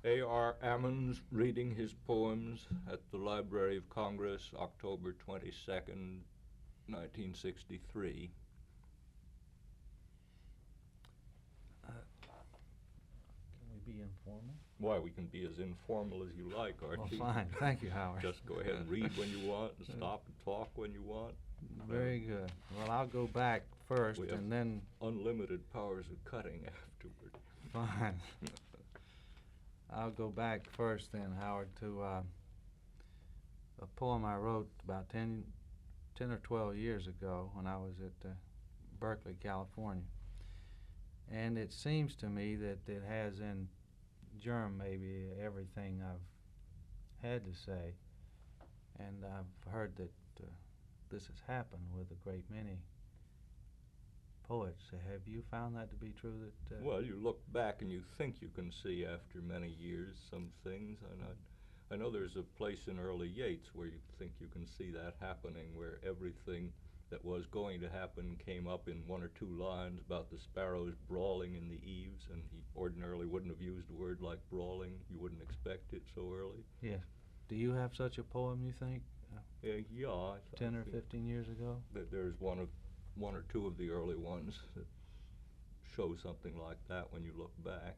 A.R. Ammons reading his poems at the Library of Congress, October 22nd, 1963. Can we be informal? Why, we can be as informal as you like, Archie. Well, fine. Thank you, Howard. Just go ahead and read when you want and stop and talk when you want. Very good. Well, I'll go back first We have and then... unlimited powers of cutting afterward. Fine. I'll go back first then, Howard, to a poem I wrote about 10 or 12 years ago when I was at Berkeley, California. And it seems to me that it has in germ maybe everything I've had to say. And I've heard that this has happened with a great many poets. Have you found that to be true? That Well, you look back and you think you can see after many years some things. And I know there's a place in early Yeats where you think you can see that happening, where everything that was going to happen came up in one or two lines about the sparrows brawling in the eaves, and he ordinarily wouldn't have used a word like brawling. You wouldn't expect it so early. Yes. Do you have such a poem, you think? Yeah, I 10 or think 15 years ago? that there's one or two of the early ones that show something like that when you look back.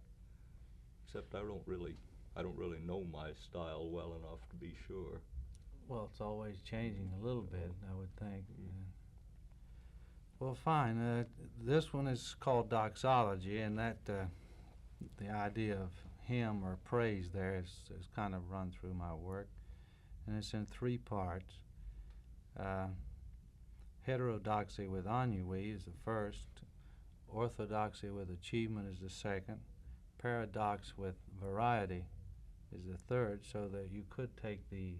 Except I don't really know my style well enough to be sure. Well, it's always changing a little bit, I would think. Well, fine. This one is called Doxology, and that the idea of hymn or praise there is kind of run through my work, and it's in three parts. Heterodoxy with ennui is the first, orthodoxy with achievement is the second, paradox with variety is the third, so that you could take the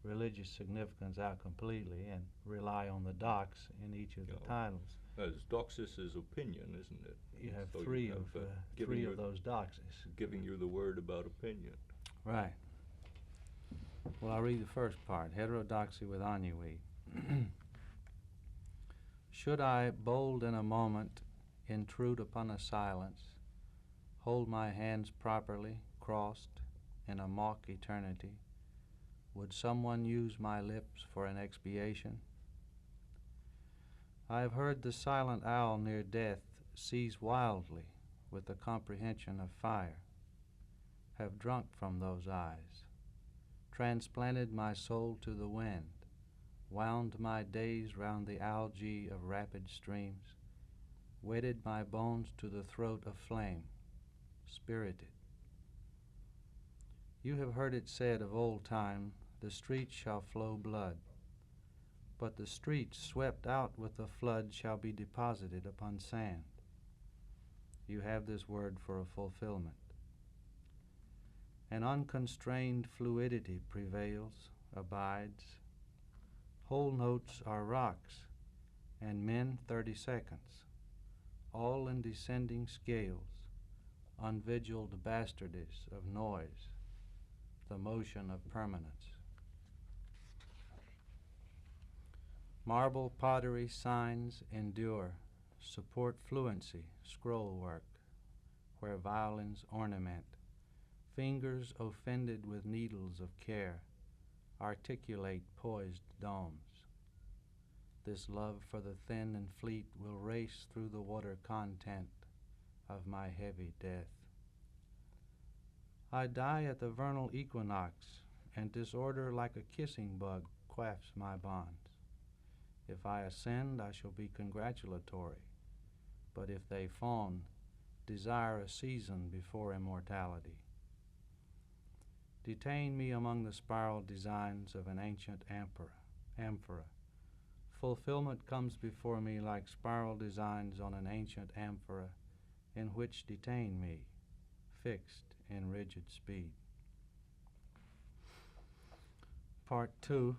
religious significance out completely and rely on the dox in each of the titles. As doxis is opinion, isn't it? You have So three you have, of those doxes. Giving you the word about opinion. Right. Well, I'll read the first part, heterodoxy with ennui. Should I, bold in a moment, intrude upon a silence, hold my hands properly crossed in a mock eternity, would someone use my lips for an expiation? I have heard the silent owl near death seize wildly with the comprehension of fire, have drunk from those eyes, transplanted my soul to the wind, wound my days round the algae of rapid streams, wedded my bones to the throat of flame, spirited. You have heard it said of old time, the streets shall flow blood, but the streets swept out with the flood shall be deposited upon sand. You have this word for a fulfillment. An unconstrained fluidity prevails, abides. Whole notes are rocks, and men 30 seconds, all in descending scales, unvigiled bastardies of noise, the motion of permanence. Marble pottery signs endure, support fluency, scroll work, where violins ornament. Fingers offended with needles of care articulate poised domes. This love for the thin and fleet will race through the water content of my heavy death. I die at the vernal equinox, and disorder like a kissing bug quaffs my bonds. If I ascend, I shall be congratulatory, but if they fawn, desire a season before immortality. Detain me among the spiral designs of an ancient amphora. Fulfillment comes before me like spiral designs on an ancient amphora, in which detain me, fixed in rigid speed. Part 2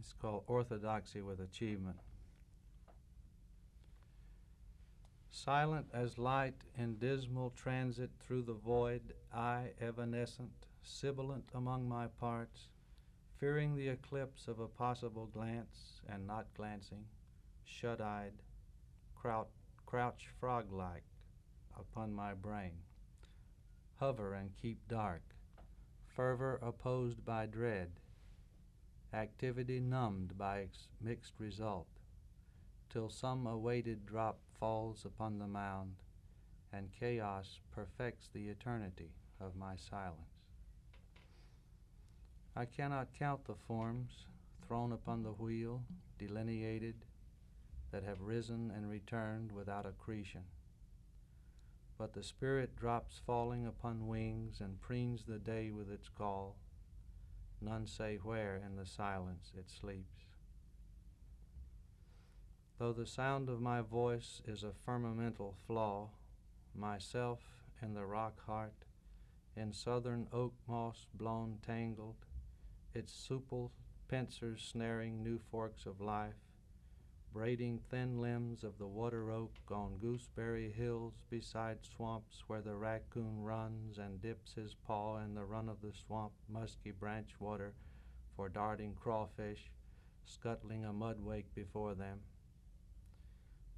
is called Orthodoxy with Achievement. Silent as light in dismal transit through the void, I, evanescent, sibilant among my parts, fearing the eclipse of a possible glance and not glancing, shut-eyed, crouch frog-like upon my brain, hover and keep dark, fervor opposed by dread, activity numbed by mixed result, till some awaited drop falls upon the mound, and chaos perfects the eternity of my silence. I cannot count the forms thrown upon the wheel, delineated, that have risen and returned without accretion. But the spirit drops falling upon wings and preens the day with its call. None say where in the silence it sleeps. Though the sound of my voice is a firmamental flaw, myself in the rock heart, in southern oak moss blown tangled, its supple pincers snaring new forks of life, braiding thin limbs of the water oak on gooseberry hills beside swamps where the raccoon runs and dips his paw in the run of the swamp musky branch water for darting crawfish, scuttling a mud wake before them.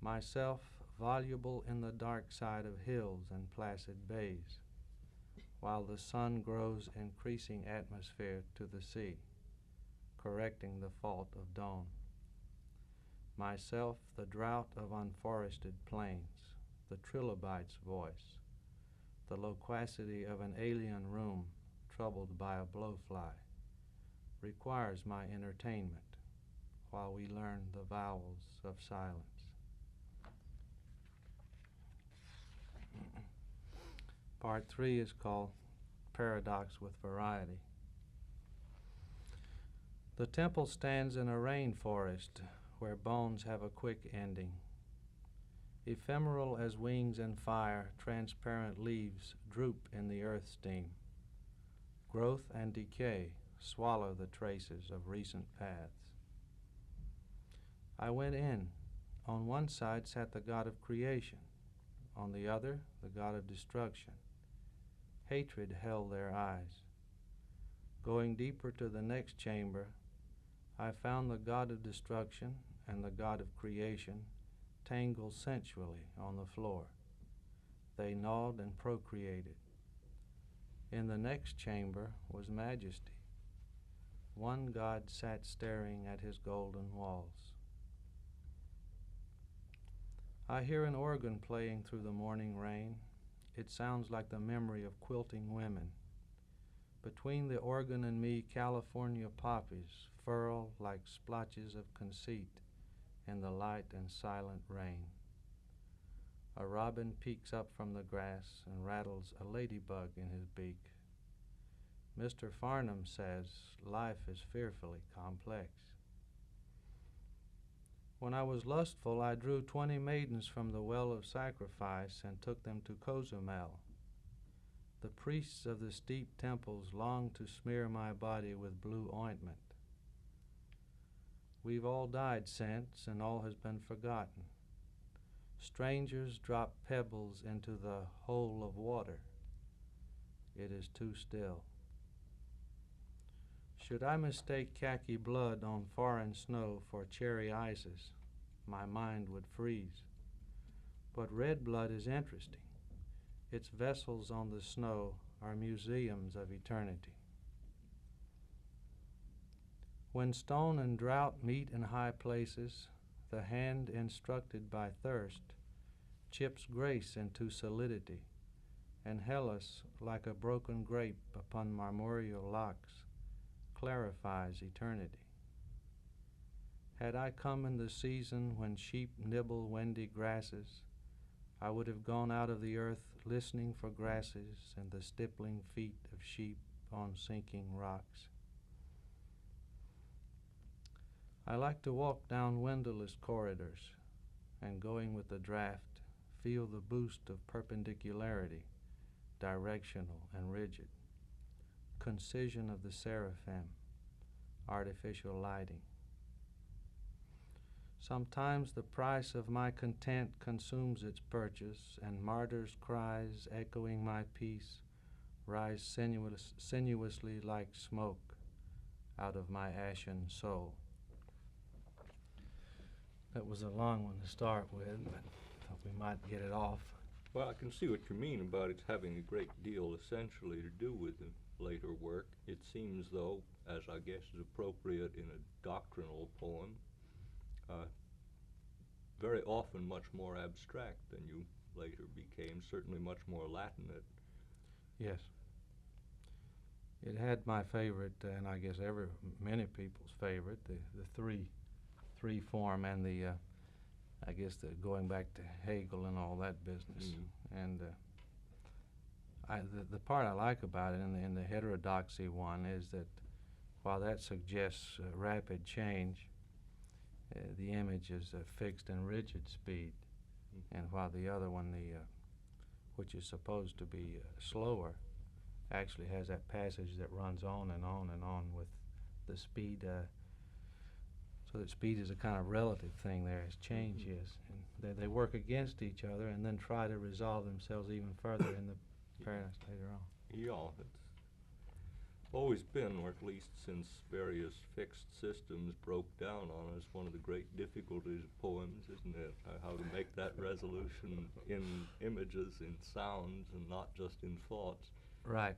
Myself voluble in the dark side of hills and placid bays, while the sun grows increasing atmosphere to the sea, correcting the fault of dawn. Myself the drought of unforested plains, the trilobite's voice, the loquacity of an alien room troubled by a blowfly, requires my entertainment while we learn the vowels of silence. Part 3 is called Paradox with Variety. The temple stands in a rainforest where bones have a quick ending. Ephemeral as wings in fire, transparent leaves droop in the earth steam. Growth and decay swallow the traces of recent paths. I went in. On one side sat the God of creation, on the other the God of destruction. Hatred held their eyes. Going deeper to the next chamber, I found the God of destruction and the God of creation tangled sensually on the floor. They gnawed and procreated. In the next chamber was majesty. One God sat staring at his golden walls. I hear an organ playing through the morning rain. It sounds like the memory of quilting women. Between the organ and me, California poppies furl like splotches of conceit in the light and silent rain. A robin peeks up from the grass and rattles a ladybug in his beak. Mr. Farnham says life is fearfully complex. When I was lustful, I drew 20 maidens from the well of sacrifice and took them to Cozumel. The priests of the steep temples longed to smear my body with blue ointment. We've all died since, and all has been forgotten. Strangers drop pebbles into the hole of water. It is too still. Should I mistake khaki blood on foreign snow for cherry ices, my mind would freeze. But red blood is interesting. Its vessels on the snow are museums of eternity. When stone and drought meet in high places, the hand instructed by thirst chips grace into solidity, and Hellas, like a broken grape upon marmoreal locks, clarifies eternity. Had I come in the season when sheep nibble windy grasses, I would have gone out of the earth listening for grasses and the stippling feet of sheep on sinking rocks. I like to walk down windowless corridors and, going with the draft, feel the boost of perpendicularity, directional and rigid, concision of the seraphim, artificial lighting. Sometimes the price of my content consumes its purchase, and martyrs' cries echoing my peace rise sinuously like smoke out of my ashen soul. That was a long one to start with, but thought we might get it off. Well, I can see what you mean about it having a great deal essentially to do with the later work. It seems, though, as I guess is appropriate in a doctrinal poem, uh, very often much more abstract than you later became, certainly much more Latinate. Yes. It had my favorite, and I guess many people's favorite, the three form and the I guess going back to Hegel and all that business. And the part I like about it in the heterodoxy one is that while that suggests rapid change, the image is a fixed and rigid speed, and while the other one, which is supposed to be slower, actually has that passage that runs on and on and on with the speed. So that speed is a kind of relative thing there, as change is. And they work against each other and then try to resolve themselves even further in the paragraphs later on. Yeah, it's always been, or at least since various fixed systems broke down on us, one of the great difficulties of poems, isn't it? How to make that resolution in images, in sounds, and not just in thoughts. Right.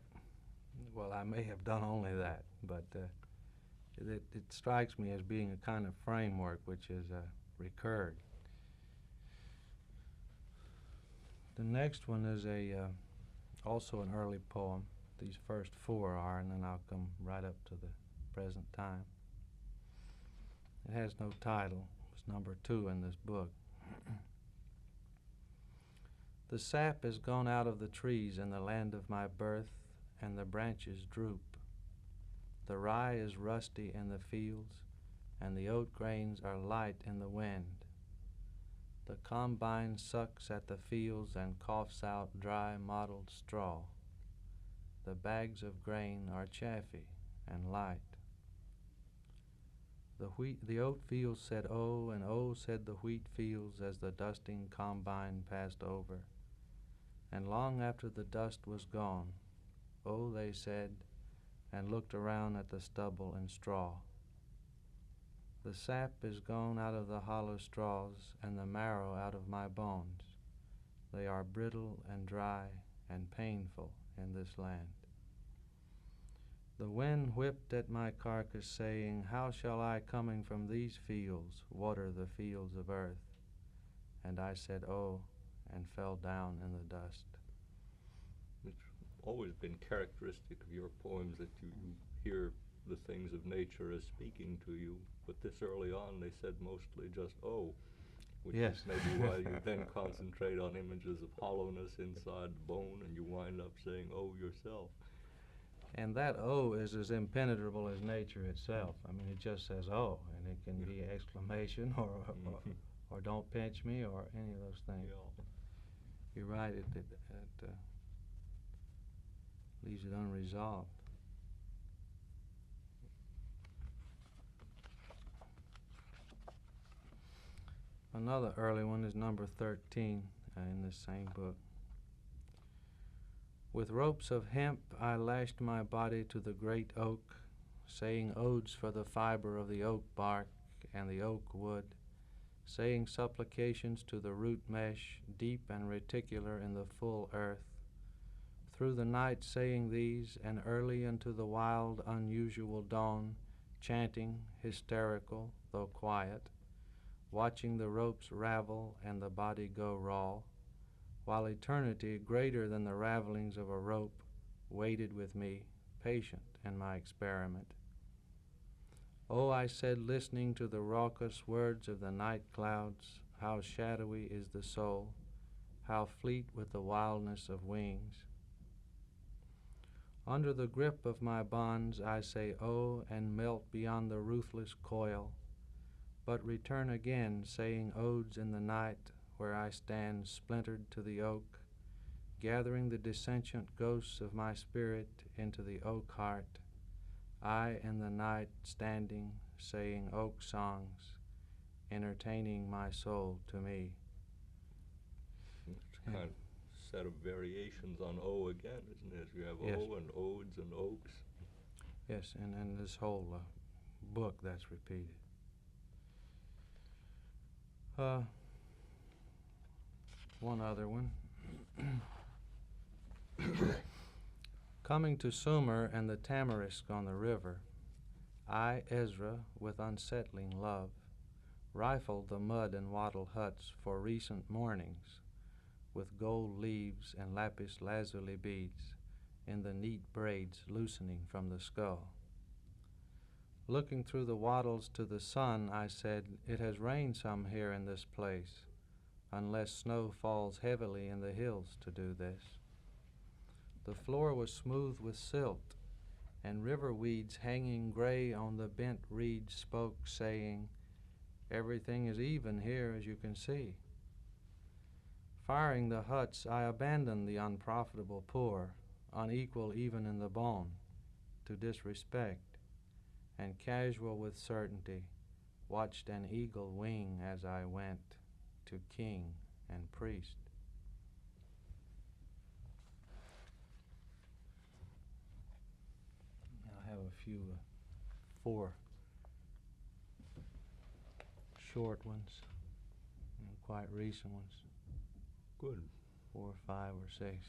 Well, I may have done only that, but it strikes me as being a kind of framework which is recurred. The next one is also an early poem. These first four are, and then I'll come right up to the present time. It has no title. It's number 2 in this book. The sap is gone out of the trees in the land of my birth, and the branches droop. The rye is rusty in the fields, and the oat grains are light in the wind. The combine sucks at the fields and coughs out dry mottled straw. The bags of grain are chaffy and light. The oat fields said oh, and oh said the wheat fields as the dusting combine passed over. And long after the dust was gone, oh, they said, and looked around at the stubble and straw. The sap is gone out of the hollow straws, and the marrow out of my bones. They are brittle and dry and painful in this land. The wind whipped at my carcass, saying, how shall I, coming from these fields, water the fields of earth? And I said, oh, and fell down in the dust. It's always been characteristic of your poems that you hear the things of nature as speaking to you, but this early on they said mostly just oh, which Yes. is maybe why you then concentrate on images of hollowness inside the bone, and you wind up saying oh yourself. And that oh is as impenetrable as nature itself. I mean, it just says oh, and it can be exclamation or don't pinch me or any of those things. Yeah. You're right, it leaves it unresolved. Another early one is number 13 in this same book. With ropes of hemp I lashed my body to the great oak, saying odes for the fiber of the oak bark and the oak wood, saying supplications to the root mesh, deep and reticular in the full earth. Through the night saying these, and early into the wild, unusual dawn, chanting, hysterical, though quiet, watching the ropes ravel and the body go raw, while eternity, greater than the ravelings of a rope, waited with me, patient in my experiment. Oh, I said, listening to the raucous words of the night clouds, how shadowy is the soul, how fleet with the wildness of wings. Under the grip of my bonds I say oh, and melt beyond the ruthless coil, but return again, saying odes in the night, where I stand splintered to the oak, gathering the dissentient ghosts of my spirit into the oak heart, I in the night standing, saying oak songs, entertaining my soul to me. It's a kind of set of variations on O again, isn't it? You have Yes. O and odes and oaks. Yes, and this whole book that's repeated. One other one. Coming to Sumer and the tamarisk on the river, I, Ezra, with unsettling love, rifled the mud and wattle huts for recent mornings, with gold leaves and lapis lazuli beads in the neat braids loosening from the skull. Looking through the wattles to the sun, I said, "It has rained some here in this place, unless snow falls heavily in the hills to do this." The floor was smooth with silt, and river weeds hanging gray on the bent reed spoke, saying, "Everything is even here, as you can see." Firing the huts, I abandoned the unprofitable poor, unequal even in the bone, to disrespect, and casual with certainty, watched an eagle wing as I went to king and priest. I have a few, 4 short ones and quite recent ones. Good. 4 or 5 or 6.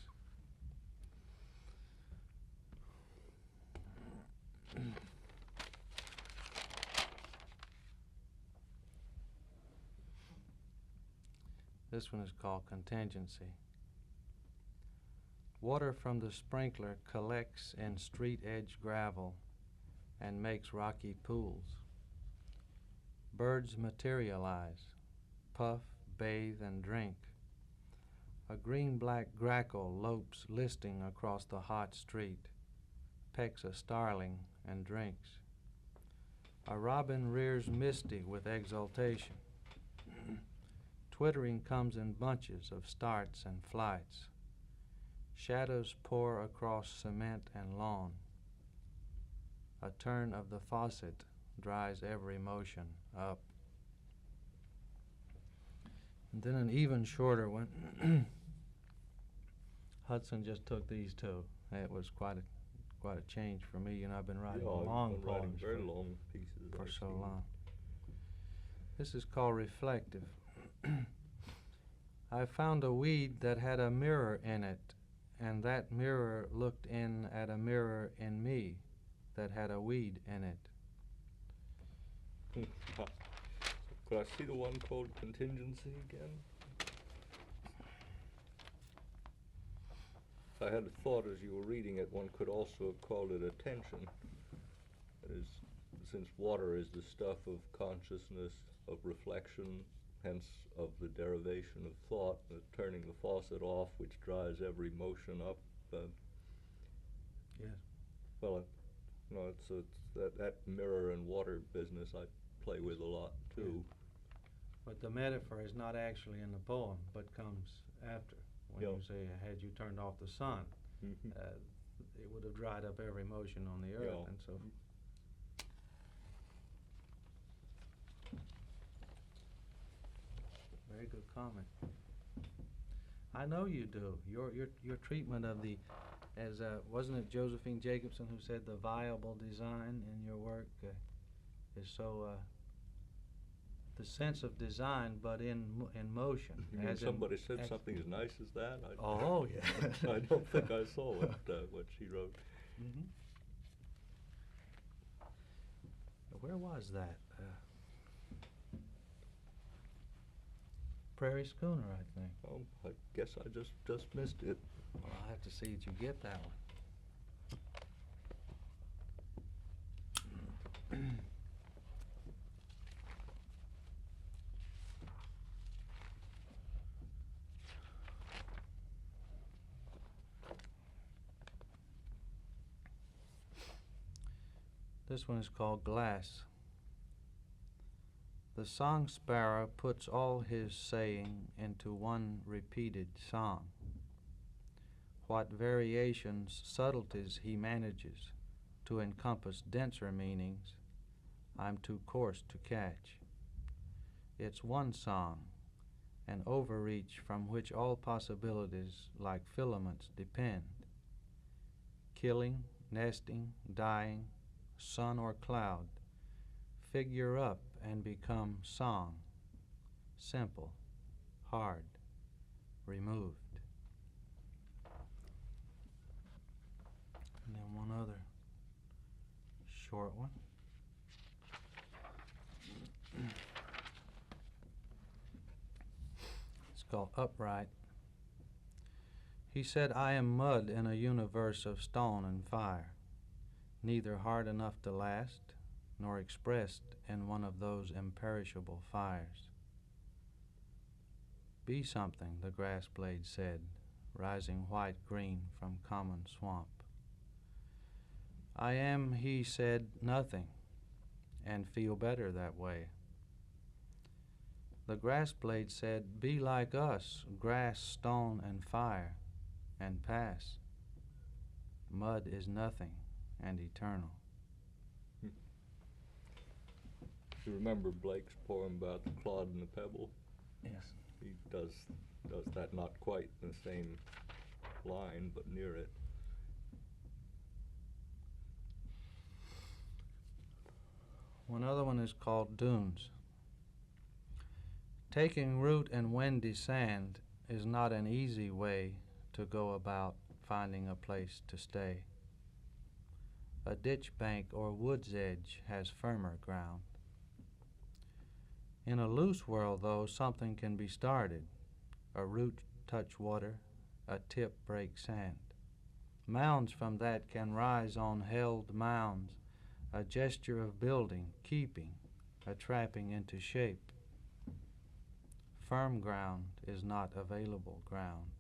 This one is called Contingency. Water from the sprinkler collects in street-edge gravel and makes rocky pools. Birds materialize, puff, bathe, and drink. A green-black grackle lopes listing across the hot street, pecks a starling, and drinks. A robin rears misty with exultation. Twittering comes in bunches of starts and flights. Shadows pour across cement and lawn. A turn of the faucet dries every motion up. And then an even shorter one. Hudson just took these 2. It was quite a change for me. You know, I've been writing long I've been writing poems very long pieces for I've so seen. long. This is called Reflective. I found a weed that had a mirror in it, and that mirror looked in at a mirror in me that had a weed in it. Could I see the one called Contingency again? I had a thought as you were reading it, one could also have called it attention. That is, since water is the stuff of consciousness, of reflection, hence of the derivation of thought, turning the faucet off, which dries every motion up. Yes. Well, it's that mirror and water business I play with a lot too. But the metaphor is not actually in the poem, but comes after. When you say, had you turned off the sun, it would have dried up every motion on the earth, and so. Very good comment. I know you do. Your treatment of the, as wasn't it Josephine Jacobson who said the viable design in your work is so. The sense of design, but in motion. You mean somebody said something as nice as that? Oh, yeah. I don't think I saw what she wrote. Mm-hmm. Where was that? Prairie Schooner, I think. Oh, I guess I just missed it. Well, I'll have to see that you get that one. This one is called Glass. The song sparrow puts all his saying into one repeated song. What variations, subtleties he manages to encompass denser meanings, I'm too coarse to catch. It's one song, an overreach from which all possibilities like filaments depend. Killing, nesting, dying, sun or cloud, figure up and become song, simple, hard, removed. short one. It's called Upright. He said, I am mud in a universe of stone and fire, neither hard enough to last, nor expressed in one of those imperishable fires. Be something, the grass blade said, rising white-green from common swamp. I am, he said, nothing, and feel better that way. The grass blade said, be like us, grass, stone, and fire, and pass. Mud is nothing and eternal. You remember Blake's poem about the clod and the pebble? Yes. He does that, not quite in the same line, but near it. One other one is called Dunes. Taking root in windy sand is not an easy way to go about finding a place to stay. A ditch bank or wood's edge has firmer ground. In a loose world, though, something can be started. A root touch water, a tip break sand. Mounds from that can rise on held mounds, a gesture of building, keeping, a trapping into shape. Firm ground is not available ground.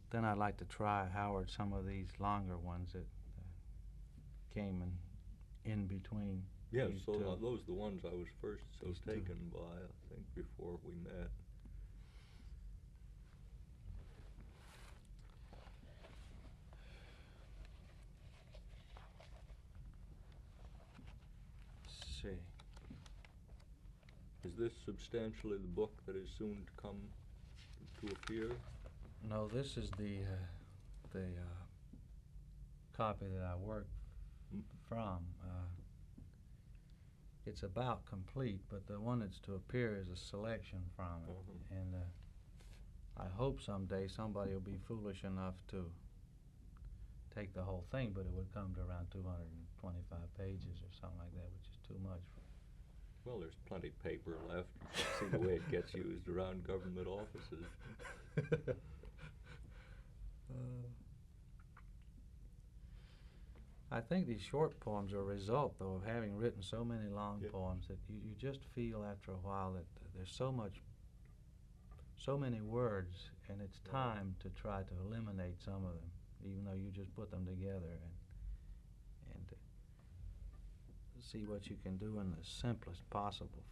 Then I'd like to try, Howard, some of these longer ones that came in between. Yes, these so two. those are the ones I was first These two. taken by, I think, before we met. Let's see. Is this substantially the book that is soon to come to appear? No, this is the copy that I worked from. It's about complete, but the one that's to appear is a selection from it. Mhm. And I hope someday somebody will be foolish enough to take the whole thing, but it would come to around 225 pages or something like that, which is too much. Well, there's plenty of paper left. You should see the way it gets used around government offices. I think these short poems are a result, though, of having written so many long Yeah. poems that you just feel after a while that there's so many words, and it's Right. time to try to eliminate some of them, even though you just put them together and see what you can do in the simplest possible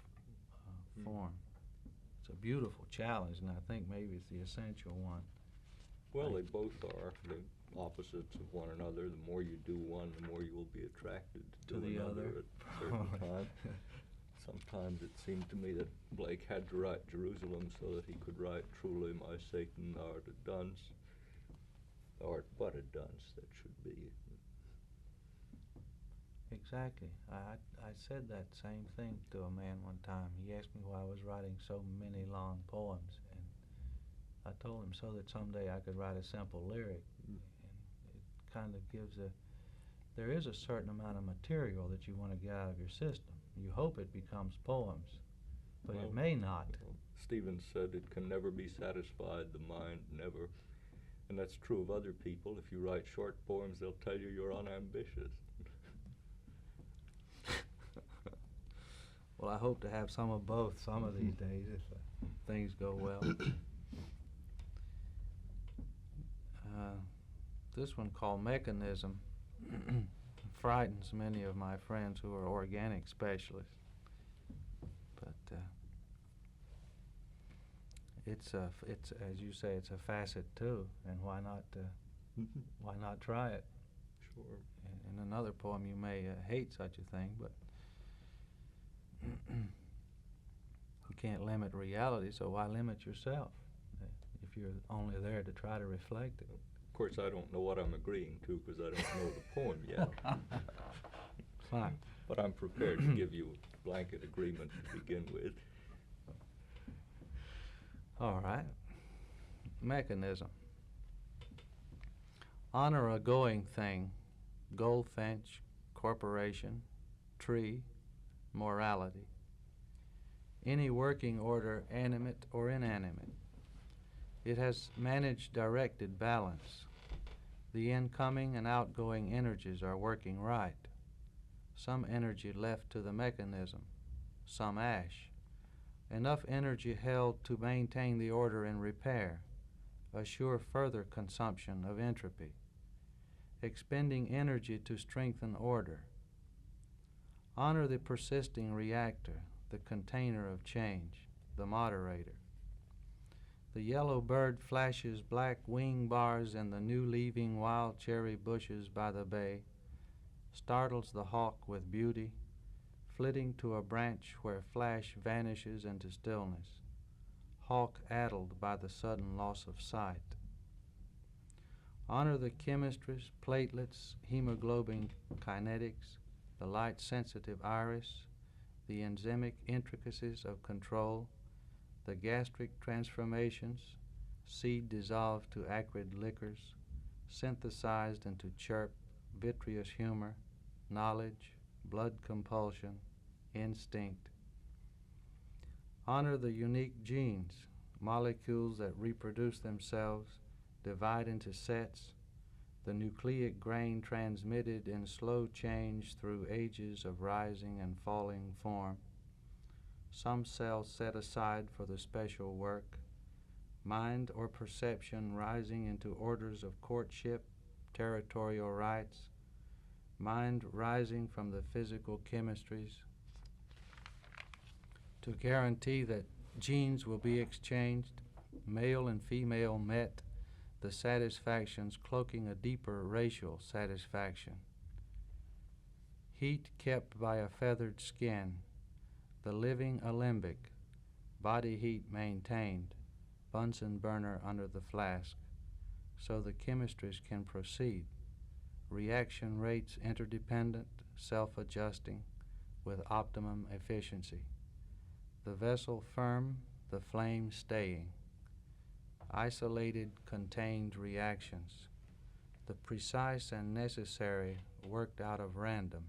form. It's a beautiful challenge, and I think maybe it's the essential one. Well, they both are the opposites of one another. The more you do one, the more you will be attracted to To the another other. at a certain time. Sometimes it seemed to me that Blake had to write Jerusalem so that he could write Truly my Satan art a dunce, art but a dunce that should be. Exactly. I said that same thing to a man one time. He asked me why I was writing so many long poems, and I told him so that someday I could write a simple lyric. And it kind of gives there is a certain amount of material that you want to get out of your system. You hope it becomes poems, but Well, it may not. Stevens said it can never be satisfied, the mind never. And that's true of other people. If you write short poems, they'll tell you you're unambitious. Well, I hope to have some of both some of these days if things go well. This one called Mechanism frightens many of my friends who are organic specialists. But it's as you say, it's a facet too, and why not try it? Sure. In another poem, you may hate such a thing, but you can't limit reality, so why limit yourself if you're only there to try to reflect it? Of course, I don't know what I'm agreeing to because I don't know the poem yet. Fine. But I'm prepared to give you a blanket agreement to begin with. All right. mechanism. Honor a going thing, goldfinch, corporation, tree, morality. Any working order, animate or inanimate. It has managed directed balance. The incoming and outgoing energies are working right. Some energy left to the mechanism, some ash. Enough energy held to maintain the order in repair, assure further consumption of entropy. Expending energy to strengthen order. Honor the persisting reactor, the container of change, the moderator. The yellow bird flashes black wing bars in the new-leaving wild cherry bushes by the bay, startles the hawk with beauty, flitting to a branch where flash vanishes into stillness, hawk addled by the sudden loss of sight. Honor the chemistries, platelets, hemoglobin kinetics, the light-sensitive iris, the enzymic intricacies of control, the gastric transformations, seed dissolved to acrid liquors, synthesized into chirp, vitreous humor, knowledge, blood compulsion, instinct. Honor the unique genes, molecules that reproduce themselves, divide into sets, the nucleic grain transmitted in slow change through ages of rising and falling form. Some cells set aside for the special work, mind or perception rising into orders of courtship, territorial rights, mind rising from the physical chemistries to guarantee that genes will be exchanged, male and female met, the satisfactions cloaking a deeper racial satisfaction. Heat kept by a feathered skin, the living alembic, body heat maintained, Bunsen burner under the flask, so the chemistries can proceed, reaction rates interdependent, self-adjusting, with optimum efficiency. The vessel firm, the flame staying. Isolated, contained reactions, the precise and necessary worked out of random,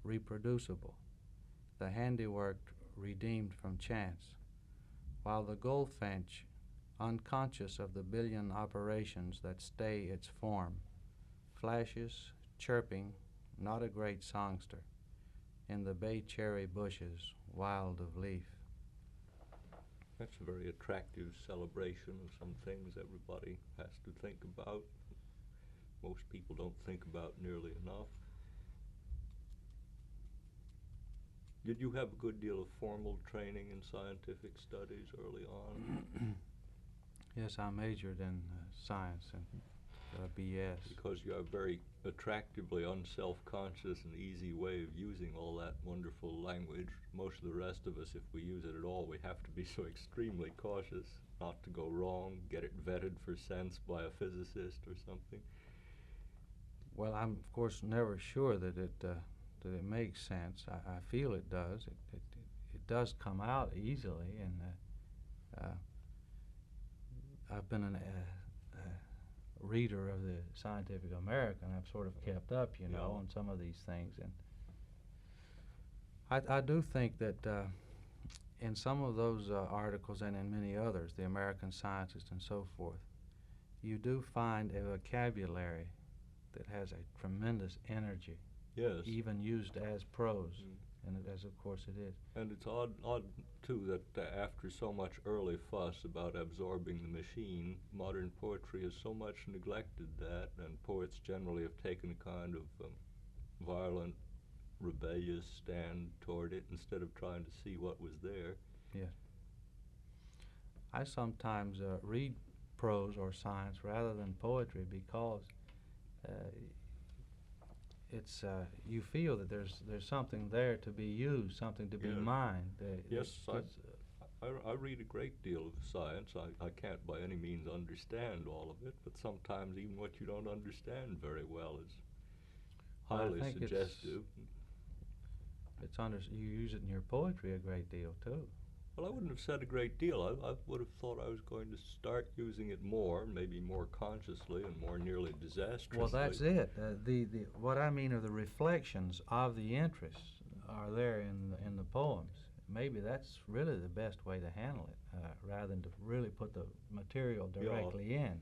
reproducible, the handiwork redeemed from chance, while the goldfinch, unconscious of the billion operations that stay its form, flashes, chirping, not a great songster, in the bay cherry bushes, wild of leaf. That's a very attractive celebration of some things everybody has to think about. Most people don't think about nearly enough. Did you have a good deal of formal training in scientific studies early on? Yes, I majored in science and BS. Because you have a very attractively unself-conscious and easy way of using all that wonderful language. Most of the rest of us, if we use it at all, we have to be so extremely cautious not to go wrong, get it vetted for sense by a physicist or something. Well, I'm of course never sure that it makes sense. I feel it does. It does come out easily, and I've been a reader of the Scientific American. I've sort of kept up, you know, on some of these things, and I do think that in some of those articles and in many others, the American Scientist and so forth, you do find a vocabulary that has a tremendous energy. Yes. Even used as prose, and as of course it is. And it's odd too, that after so much early fuss about absorbing the machine, modern poetry has so much neglected that, and poets generally have taken a kind of violent, rebellious stand toward it instead of trying to see what was there. Yes. I sometimes read prose or science rather than poetry because it's you feel that there's something there to be used, something to be mined. Yes, I read a great deal of science. I can't by any means understand all of it, but sometimes even what you don't understand very well is highly suggestive. You use it in your poetry a great deal too. Well, I wouldn't have said a great deal. I would have thought I was going to start using it more, maybe more consciously and more nearly disastrously. Well, that's it. What I mean are the reflections of the interests are there in the poems. Maybe that's really the best way to handle it, rather than to really put the material directly in.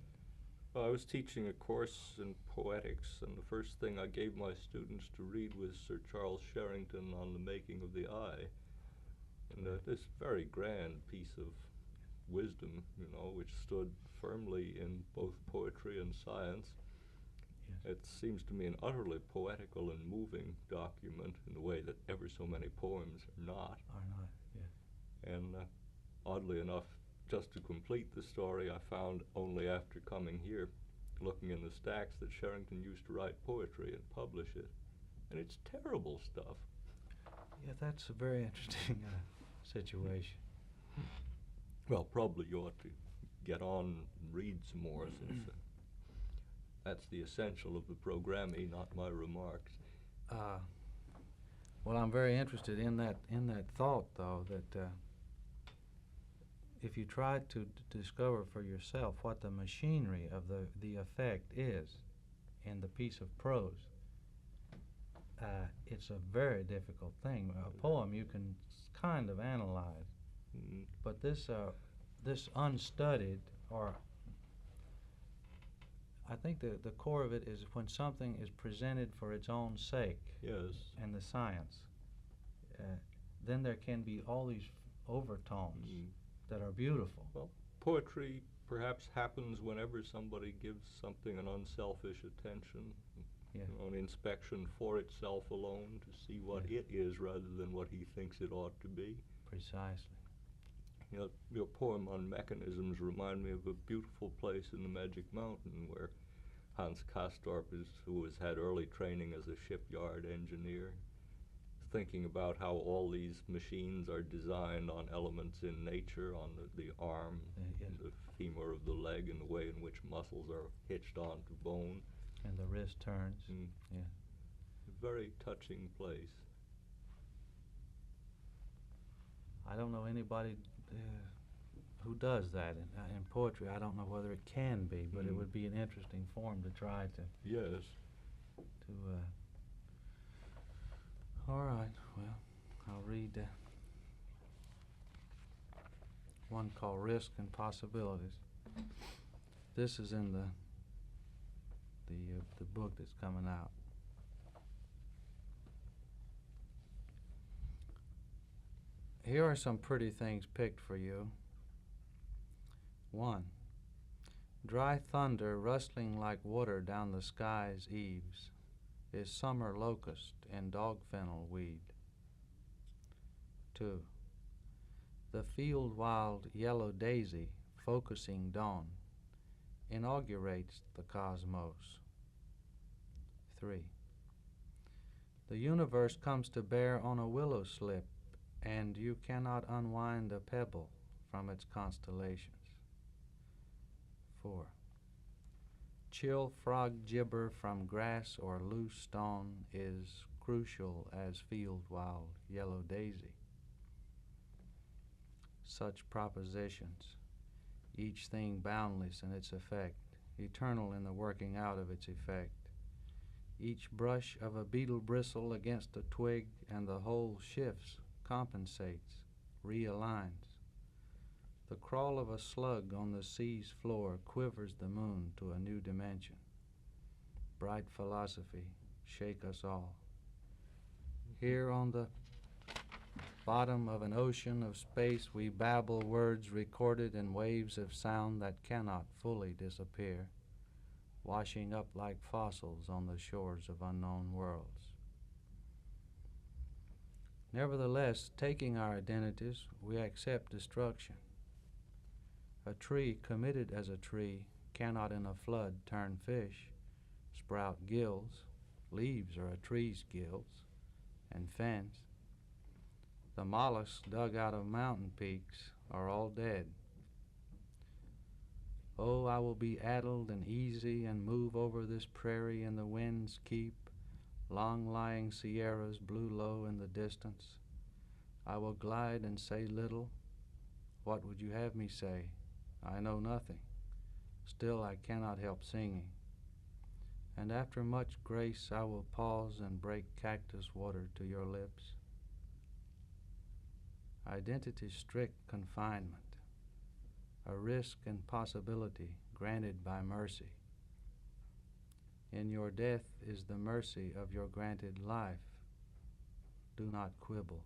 Well, I was teaching a course in poetics, and the first thing I gave my students to read was Sir Charles Sherrington on the Making of the Eye. And this very grand piece of wisdom, which stood firmly in both poetry and science. Yes. It seems to me an utterly poetical and moving document in the way that ever so many poems are not. Yeah. And oddly enough, just to complete the story, I found only after coming here, looking in the stacks, that Sherrington used to write poetry and publish it. And it's terrible stuff. Yeah, that's a very interesting situation. Well, probably you ought to get on and read some more, since that's the essential of the programme, not my remarks. Well, I'm very interested in that thought, though, that if you try to discover for yourself what the machinery of the effect is in the piece of prose, it's a very difficult thing. A poem you can kind of analyze, but this unstudied, or I think the core of it is when something is presented for its own sake. Yes. And the science, then there can be all these overtones that are beautiful. Well, poetry perhaps happens whenever somebody gives something an unselfish attention, an inspection for itself alone, to see what it is rather than what he thinks it ought to be. Precisely. Your poem on mechanisms remind me of a beautiful place in the Magic Mountain where Hans Castorp, who has had early training as a shipyard engineer, thinking about how all these machines are designed on elements in nature, on the arm, the femur of the leg, and the way in which muscles are hitched onto bone. And the wrist turns. Yeah. A very touching place. I don't know anybody who does that in poetry. I don't know whether it can be, but it would be an interesting form to try to. Yes. All right. Well, I'll read one called "Risk and Possibilities." This is in the book that's coming out. Here are some pretty things picked for you. 1. Dry thunder rustling like water down the sky's eaves is summer locust and dog fennel weed. 2. The field wild yellow daisy focusing dawn inaugurates the cosmos. 3. The universe comes to bear on a willow slip, and you cannot unwind a pebble from its constellations. 4. Chill frog gibber from grass or loose stone is crucial as field wild yellow daisy. Such propositions, each thing boundless in its effect, eternal in the working out of its effect. Each brush of a beetle bristle against a twig, and the whole shifts, compensates, realigns. The crawl of a slug on the sea's floor quivers the moon to a new dimension. Bright philosophy, shake us all. Here on the bottom of an ocean of space we babble words recorded in waves of sound that cannot fully disappear, washing up like fossils on the shores of unknown worlds. Nevertheless, taking our identities, we accept destruction. A tree committed as a tree cannot in a flood turn fish, sprout gills, leaves are a tree's gills, and fins. The mollusks dug out of mountain peaks are all dead. Oh, I will be addled and easy and move over this prairie in the wind's keep, long-lying sierras blue low in the distance. I will glide and say little, What would you have me say? I know nothing. Still I cannot help singing. And after much grace I will pause and break cactus water to your lips. Identity's strict confinement, a risk and possibility granted by mercy. In your death is the mercy of your granted life. Do not quibble.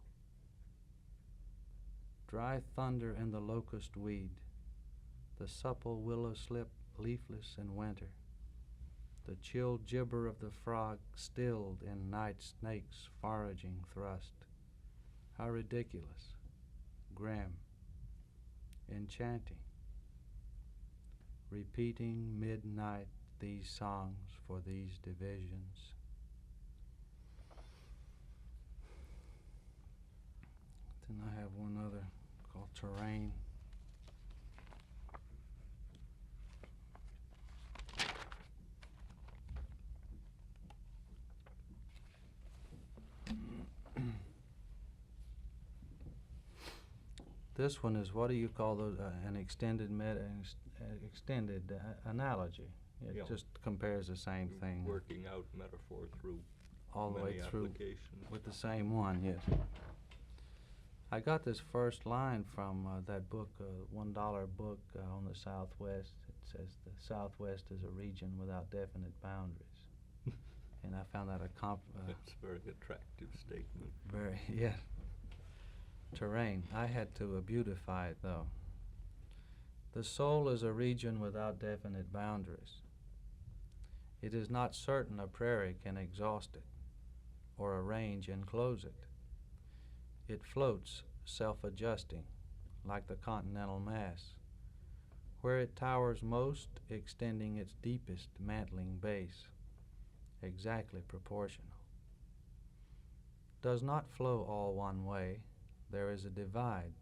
Dry thunder in the locust weed, the supple willow slip leafless in winter, the chill gibber of the frog stilled in night snake's foraging thrust. How ridiculous, grim, enchanting, repeating midnight these songs for these divisions. Then I have one other called Terrain. This one is, what do you call those, an extended analogy. It just compares the same thing. Working out metaphor through all the way through applications. with the same one, yes. I got this first line from that book, $1 book on the Southwest. It says the Southwest is a region without definite boundaries. And I found that That's a very attractive statement. Very, yeah. Terrain. I had to beautify it, though. The soul is a region without definite boundaries. It is not certain a prairie can exhaust it, or a range enclose it. It floats, self-adjusting, like the continental mass, where it towers most, extending its deepest mantling base, exactly proportional. Does not flow all one way. There is a divide.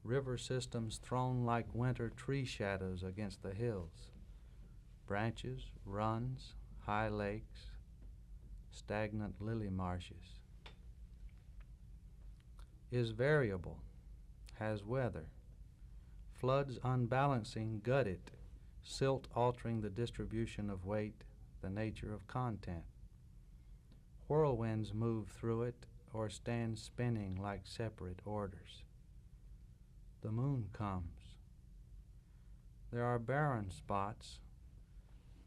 River systems thrown like winter tree shadows against the hills. Branches, runs, high lakes, stagnant lily marshes. Is variable, has weather. Floods unbalancing gut it, silt altering the distribution of weight, the nature of content. Whirlwinds move through it or stand spinning like separate orders. The moon comes. There are barren spots,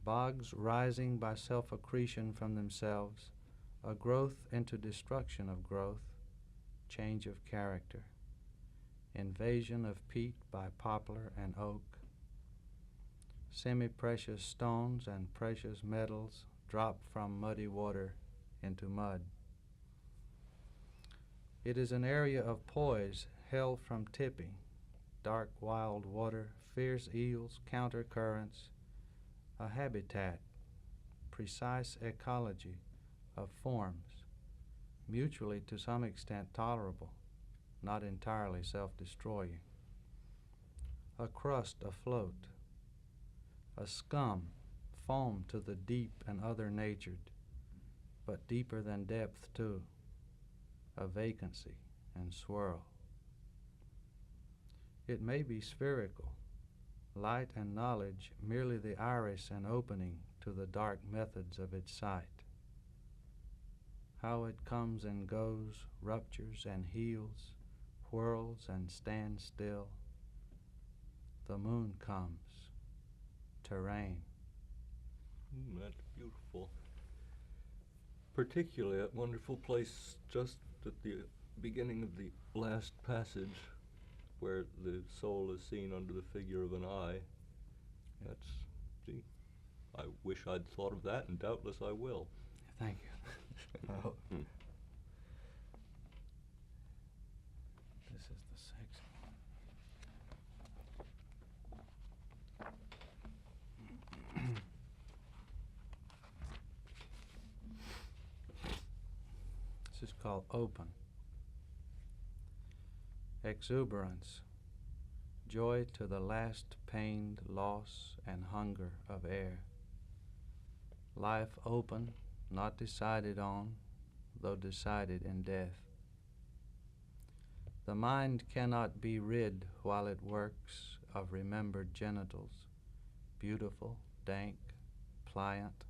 bogs rising by self-accretion from themselves, a growth into destruction of growth, change of character, invasion of peat by poplar and oak. Semi-precious stones and precious metals drop from muddy water into mud. It is an area of poise held from tipping, dark wild water, fierce eels, counter currents, a habitat, precise ecology of forms, mutually to some extent tolerable, not entirely self-destroying. A crust afloat, a scum, foam to the deep and other-natured, but deeper than depth too, a vacancy and swirl. It may be spherical, light and knowledge merely the iris and opening to the dark methods of its sight. How it comes and goes, ruptures and heals, whirls and stands still. The moon comes, terrain. That's beautiful. Particularly that wonderful place just at the beginning of the last passage where the soul is seen under the figure of an eye. That's, gee, I wish I'd thought of that, and doubtless I will. Thank you. Oh. This is the section. This is called open. Exuberance, joy to the last pained loss and hunger of air. Life open, not decided on, though decided in death. The mind cannot be rid while it works of remembered genitals, beautiful, dank, pliant,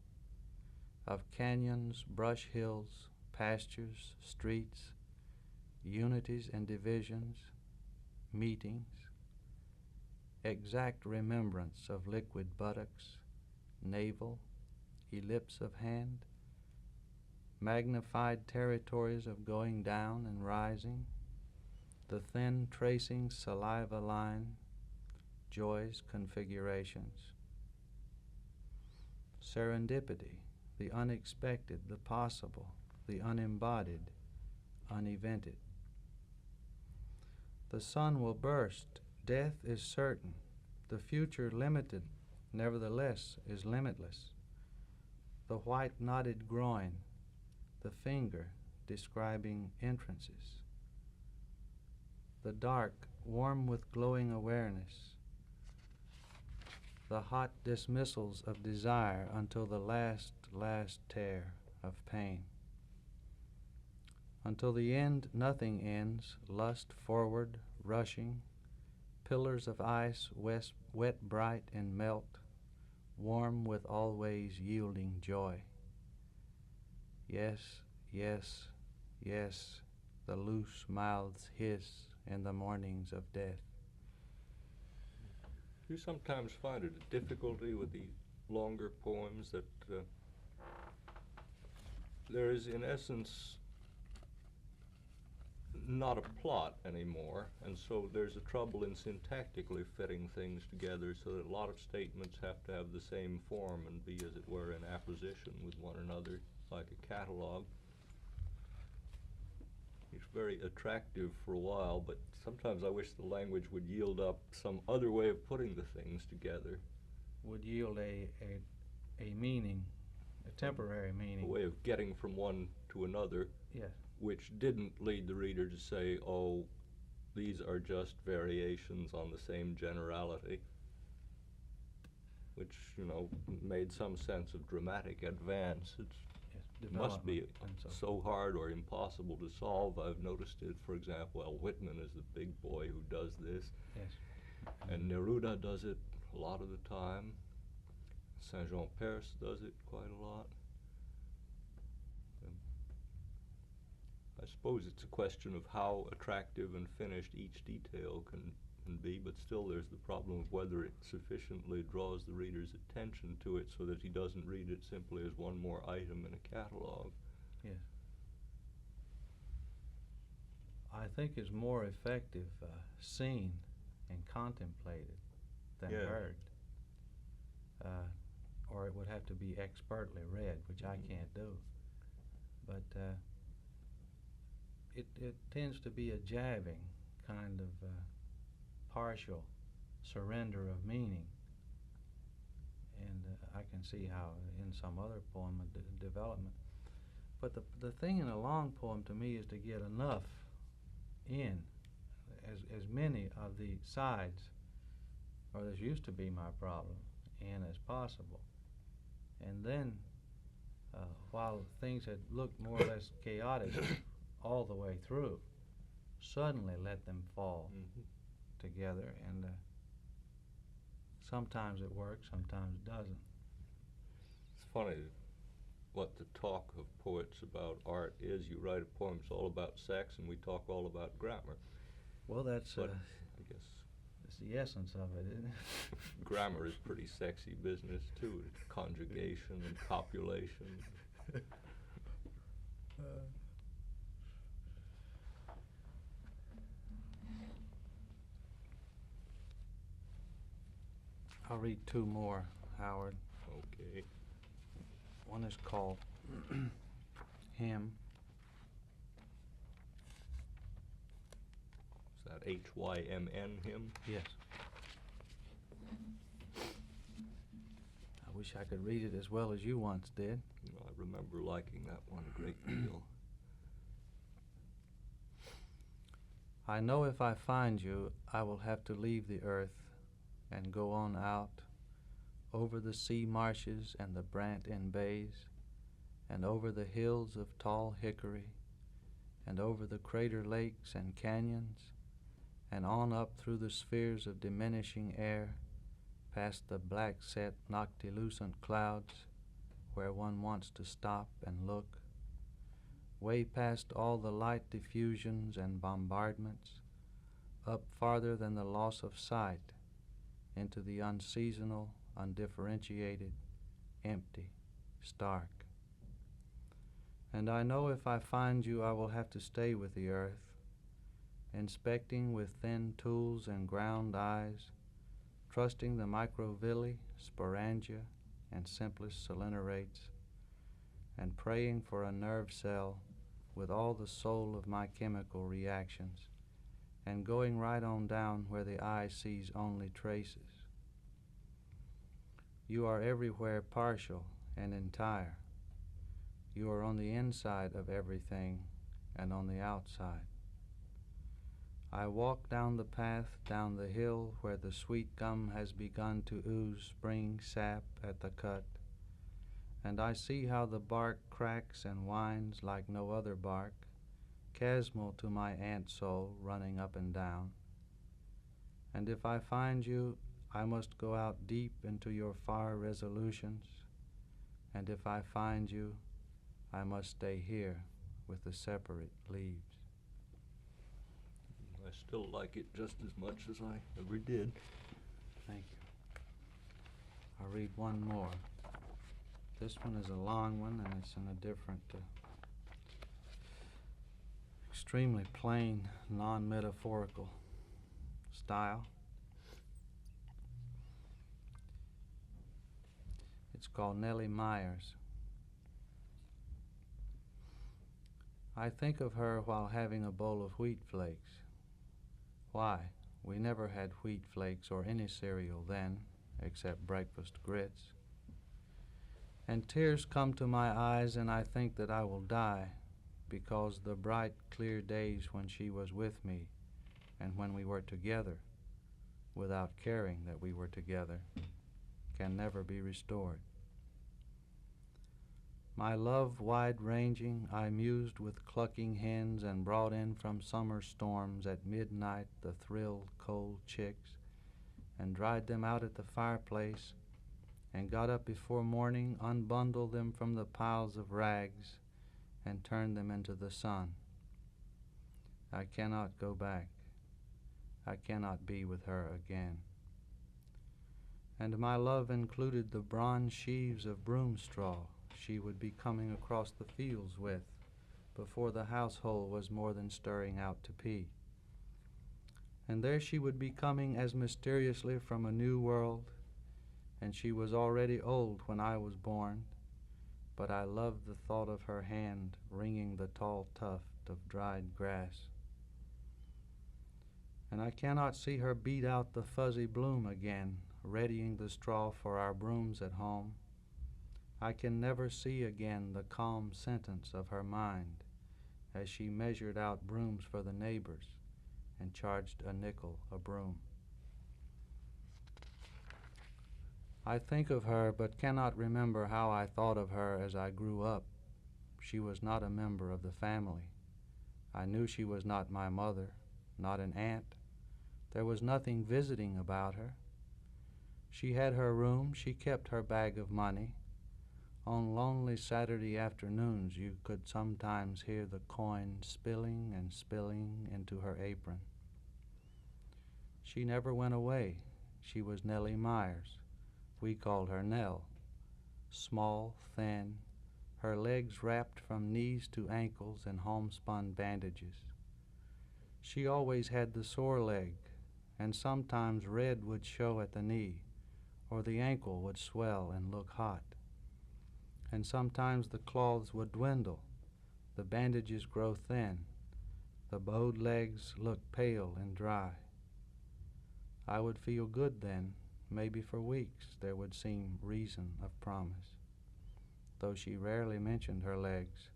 of canyons, brush hills, pastures, streets, unities and divisions, meetings, exact remembrance of liquid buttocks, navel, ellipse of hand, magnified territories of going down and rising, the thin tracing saliva line, joy's configurations. Serendipity, the unexpected, the possible, the unembodied, unevented. The sun will burst. Death is certain. The future limited, nevertheless, is limitless. The white knotted groin, the finger describing entrances. The dark, warm with glowing awareness. The hot dismissals of desire until the last tear of pain. Until the end, nothing ends, lust forward, rushing, pillars of ice, wet, bright, and melt, warm with always yielding joy. Yes, yes, yes, the loose mouths hiss in the mornings of death. You sometimes find it a difficulty with the longer poems that there is, in essence, not a plot anymore, and so there's a trouble in syntactically fitting things together so that a lot of statements have to have the same form and be, as it were, in apposition with one another, like a catalog. It's very attractive for a while, but sometimes I wish the language would yield up some other way of putting the things together. Would yield a meaning, a temporary meaning. A way of getting from one to another. Yes. Which didn't lead the reader to say, oh, these are just variations on the same generality, which, you know, made some sense of dramatic advance. It must be so hard or impossible to solve. I've noticed it, for example, Whitman is the big boy who does this. Yes. And Neruda does it a lot of the time. Saint-Jean-Perse does it quite a lot. I suppose it's a question of how attractive and finished each detail can be, but still there's the problem of whether it sufficiently draws the reader's attention to it so that he doesn't read it simply as one more item in a catalog. Yes. I think it's more effective seen and contemplated than heard. Or it would have to be expertly read, which I can't do. But it tends to be a jabbing kind of partial surrender of meaning, and I can see how in some other poem development. But the thing in a long poem to me is to get enough in, as many of the sides, or this used to be my problem, in as possible. And then while things had looked more or less chaotic all the way through, suddenly let them fall together, and sometimes it works, sometimes it doesn't. It's funny what the talk of poets about art is. You write a poem, it's all about sex, and we talk all about grammar. Well, that's I guess that's the essence of it, isn't it? Grammar is pretty sexy business too. It's conjugation and copulation. I'll read two more, Howard. Okay. One is called Hymn. Is that H-Y-M-N, hymn? Yes. I wish I could read it as well as you once did. I remember liking that one a great deal. I know if I find you, I will have to leave the earth and go on out over the sea marshes and the brant and bays, and over the hills of tall hickory, and over the crater lakes and canyons, and on up through the spheres of diminishing air, past the black-set noctilucent clouds, where one wants to stop and look, way past all the light diffusions and bombardments, up farther than the loss of sight, into the unseasonal, undifferentiated, empty, stark. And I know if I find you, I will have to stay with the earth, inspecting with thin tools and ground eyes, trusting the microvilli, sporangia, and simplest selenerates, and praying for a nerve cell with all the soul of my chemical reactions, and going right on down where the eye sees only traces. You are everywhere partial and entire. You are on the inside of everything and on the outside. I walk down the path, down the hill where the sweet gum has begun to ooze spring sap at the cut, and I see how the bark cracks and winds like no other bark, chasmal to my ant soul running up and down. And if I find you, I must go out deep into your far resolutions, and if I find you, I must stay here with the separate leaves. I still like it just as much as I ever did. Thank you. I'll read one more. This one is a long one, and it's in a different, extremely plain, non-metaphorical style. It's called Nellie Myers. I think of her while having a bowl of wheat flakes. Why? We never had wheat flakes or any cereal then, except breakfast grits. And tears come to my eyes, and I think that I will die, because the bright, clear days when she was with me and when we were together, without caring that we were together, can never be restored. My love wide-ranging, I mused with clucking hens and brought in from summer storms at midnight the thrilled cold chicks and dried them out at the fireplace and got up before morning, unbundled them from the piles of rags and turned them into the sun. I cannot go back. I cannot be with her again. And my love included the bronze sheaves of broom straw she would be coming across the fields with before the household was more than stirring out to pee. And there she would be coming as mysteriously from a new world, and she was already old when I was born, but I loved the thought of her hand wringing the tall tuft of dried grass. And I cannot see her beat out the fuzzy bloom again, readying the straw for our brooms at home. I can never see again the calm sentence of her mind as she measured out brooms for the neighbors and charged a nickel a broom. I think of her but cannot remember how I thought of her as I grew up. She was not a member of the family. I knew she was not my mother, not an aunt. There was nothing visiting about her. She had her room, she kept her bag of money. On lonely Saturday afternoons you could sometimes hear the coin spilling and spilling into her apron. She never went away. She was Nellie Myers. We called her Nell. Small, thin, her legs wrapped from knees to ankles in homespun bandages. She always had the sore leg, and sometimes red would show at the knee, or the ankle would swell and look hot. And sometimes the cloths would dwindle, the bandages grow thin, the bowed legs look pale and dry. I would feel good then. Maybe for weeks there would seem reason of promise, though she rarely mentioned her legs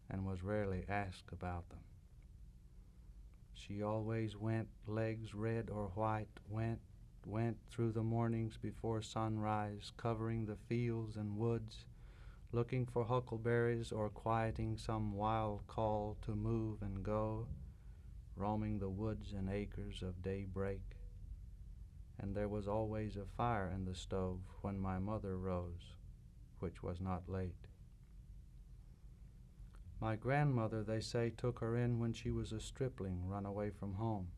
and was rarely asked about them. She always went, legs red or white, went through the mornings before sunrise, covering the fields and woods, looking for huckleberries or quieting some wild call to move and go, roaming the woods and acres of daybreak. And there was always a fire in the stove when my mother rose, which was not late. My grandmother, they say, took her in when she was a stripling run away from home.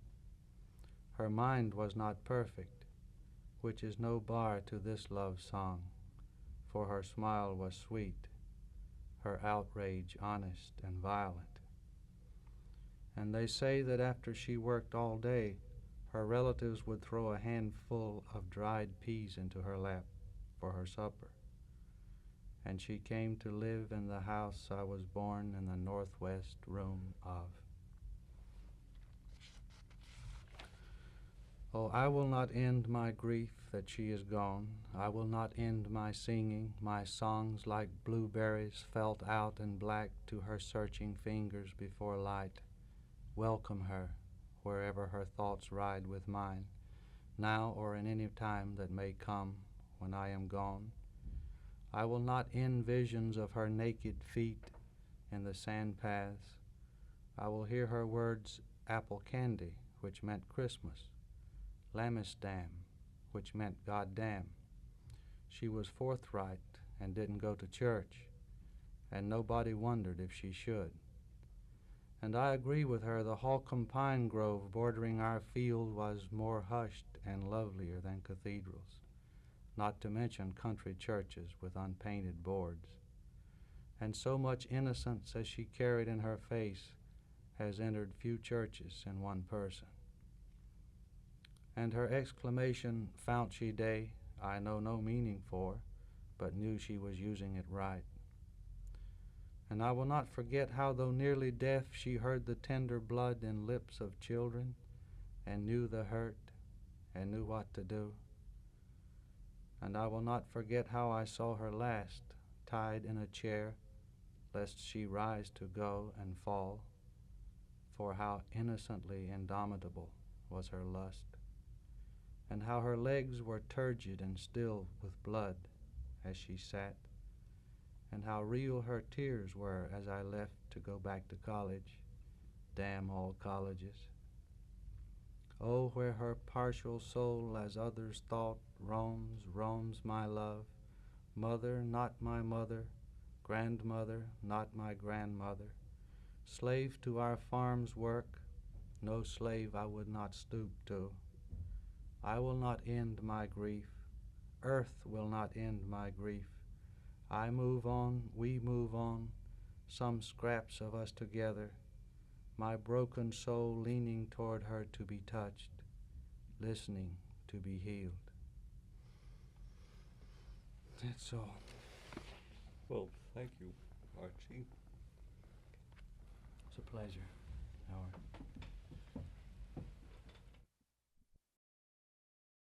Her mind was not perfect, which is no bar to this love song, for her smile was sweet, her outrage honest and violent. And they say that after she worked all day, her relatives would throw a handful of dried peas into her lap for her supper. And she came to live in the house I was born in the northwest room of. Oh, I will not end my grief that she is gone. I will not end my singing, my songs like blueberries felt out and black to her searching fingers before light. Welcome her, wherever her thoughts ride with mine, now or in any time that may come when I am gone. I will not end visions of her naked feet in the sand paths. I will hear her words, apple candy, which meant Christmas, Lamisdam, which meant goddamn. She was forthright and didn't go to church, and nobody wondered if she should. And I agree with her, the Holcomb pine grove bordering our field was more hushed and lovelier than cathedrals, not to mention country churches with unpainted boards. And so much innocence as she carried in her face has entered few churches in one person. And her exclamation, Fauci Day, I know no meaning for, but knew she was using it right. And I will not forget how, though nearly deaf, she heard the tender blood in lips of children, and knew the hurt, and knew what to do. And I will not forget how I saw her last, tied in a chair, lest she rise to go and fall, for how innocently indomitable was her lust, and how her legs were turgid and still with blood as she sat, and how real her tears were as I left to go back to college. Damn all colleges. Oh, where her partial soul, as others thought, roams my love, mother, not my mother, grandmother, not my grandmother, slave to our farm's work, no slave I would not stoop to. I will not end my grief, earth will not end my grief. I move on, we move on, some scraps of us together, my broken soul leaning toward her to be touched, listening to be healed. That's all. Well, thank you, Archie. It's a pleasure, Howard.